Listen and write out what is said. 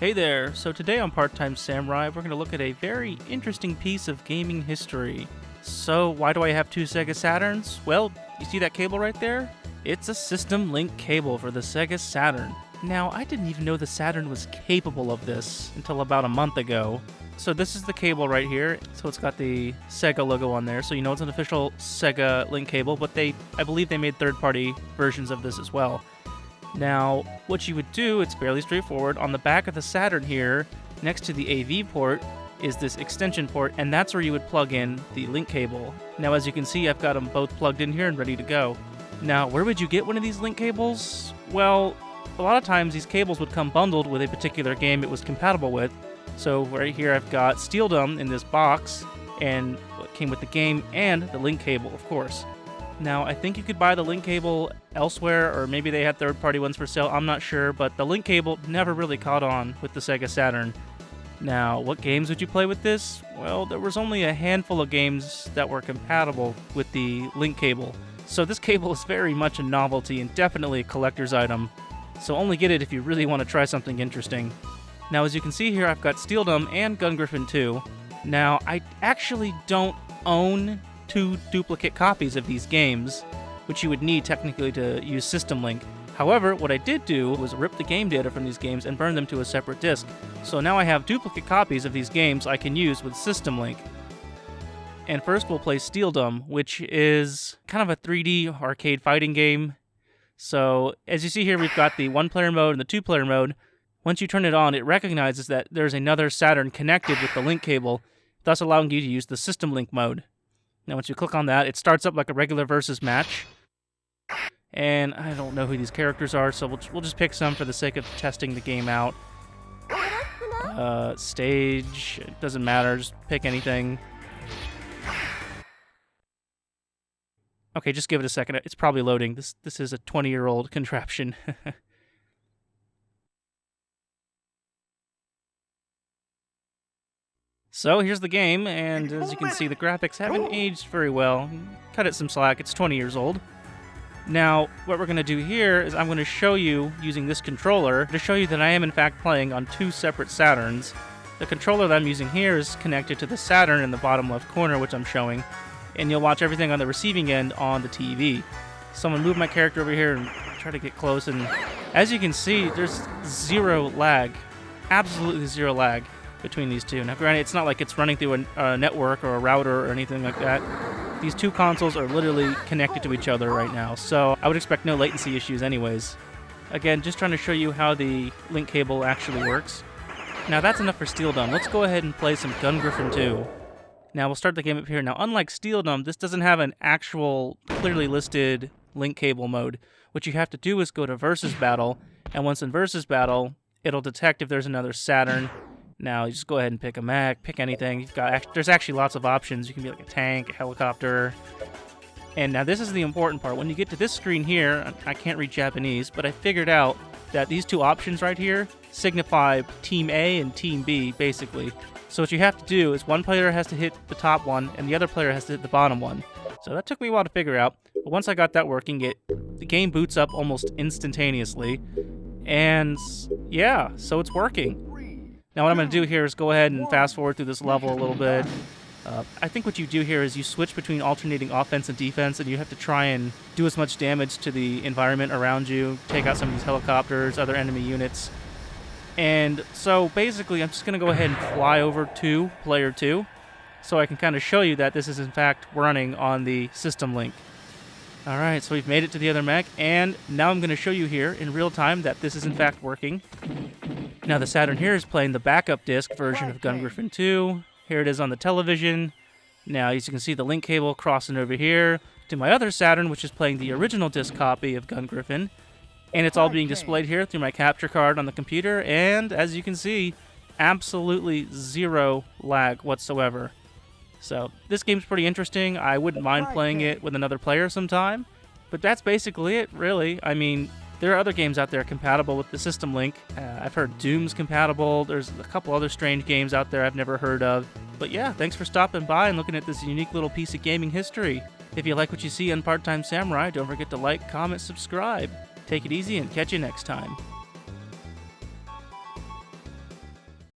Hey there, so today on Part-Time Samurai, we're going to look at a very interesting piece of gaming history. So, why do I have two Sega Saturns? Well, you see that cable right there? It's a System Link cable for the Sega Saturn. Now, I didn't even know the Saturn was capable of this until about a month ago. So this is the cable right here. So it's got the Sega logo on there, so you know it's an official Sega Link cable, but I believe they made third-party versions of this as well. Now, what you would do, it's fairly straightforward. On the back of the Saturn here, next to the AV port, is this extension port, and that's where you would plug in the link cable. Now, as you can see, I've got them both plugged in here and ready to go. Now, where would you get one of these link cables? Well, a lot of times these cables would come bundled with a particular game it was compatible with. So right here I've got Steeldom in this box, and it came with the game and the link cable, of course. Now, I think you could buy the link cable elsewhere, or maybe they had third-party ones for sale, I'm not sure, but the link cable never really caught on with the Sega Saturn. Now, what games would you play with this? Well, there was only a handful of games that were compatible with the link cable. So this cable is very much a novelty and definitely a collector's item. So only get it if you really want to try something interesting. Now, as you can see here, I've got Steeldom and Gungriffon 2. Now, I actually don't own two duplicate copies of these games, which you would need technically to use System Link. However, what I did do was rip the game data from these games and burn them to a separate disc. So now I have duplicate copies of these games I can use with System Link. And first we'll play Steeldom, which is kind of a 3D arcade fighting game. So as you see here, we've got the one-player mode and the two-player mode. Once you turn it on, it recognizes that there's another Saturn connected with the link cable, thus allowing you to use the System Link mode. Now, once you click on that, it starts up like a regular versus match. And I don't know who these characters are, so we'll just pick some for the sake of testing the game out. Stage, it doesn't matter, just pick anything. Okay, just give it a second. It's probably loading. This is a 20-year-old contraption. So here's the game, and as you can see, the graphics haven't aged very well. Cut it some slack, it's 20 years old. Now, what we're going to do here is I'm going to show you, using this controller, to show you that I am in fact playing on two separate Saturns. The controller that I'm using here is connected to the Saturn in the bottom left corner, which I'm showing, and you'll watch everything on the receiving end on the TV. So I'm going to move my character over here and try to get close, and as you can see, there's zero lag. Absolutely zero lag between these two. Now, granted, it's not like it's running through a network or a router or anything like that. These two consoles are literally connected to each other right now, so I would expect no latency issues anyways. Again, just trying to show you how the link cable actually works. Now, that's enough for Steeldom. Let's go ahead and play some Gungriffon 2. Now, we'll start the game up here. Now, unlike Steeldom, this doesn't have an actual, clearly listed link cable mode. What you have to do is go to Versus Battle, and once in Versus Battle, it'll detect if there's another Saturn. Now, you just go ahead and pick a mech, pick anything. There's actually lots of options. You can be like a tank, a helicopter. And now this is the important part. When you get to this screen here, I can't read Japanese, but I figured out that these two options right here signify Team A and Team B, basically. So what you have to do is one player has to hit the top one, and the other player has to hit the bottom one. So that took me a while to figure out. But once I got that working, the game boots up almost instantaneously. And yeah, so it's working. Now what I'm going to do here is go ahead and fast forward through this level a little bit. I think what you do here is you switch between alternating offense and defense, and you have to try and do as much damage to the environment around you, take out some of these helicopters, other enemy units. And so basically I'm just going to go ahead and fly over to player 2 so I can kind of show you that this is in fact running on the System Link. Alright, so we've made it to the other mech, and now I'm going to show you here in real time that this is in fact working. Now the Saturn here is playing the backup disc version of Gungriffon 2. Here it is on the television. Now as you can see the link cable crossing over here to my other Saturn, which is playing the original disc copy of Gungriffon. And it's all being displayed here through my capture card on the computer, and as you can see, absolutely zero lag whatsoever. So this game's pretty interesting. I wouldn't mind playing it with another player sometime, but that's basically it, really. I mean, there are other games out there compatible with the System Link. I've heard Doom's compatible. There's a couple other strange games out there I've never heard of. But yeah, thanks for stopping by and looking at this unique little piece of gaming history. If you like what you see on Part-Time Samurai, don't forget to like, comment, subscribe. Take it easy and catch you next time.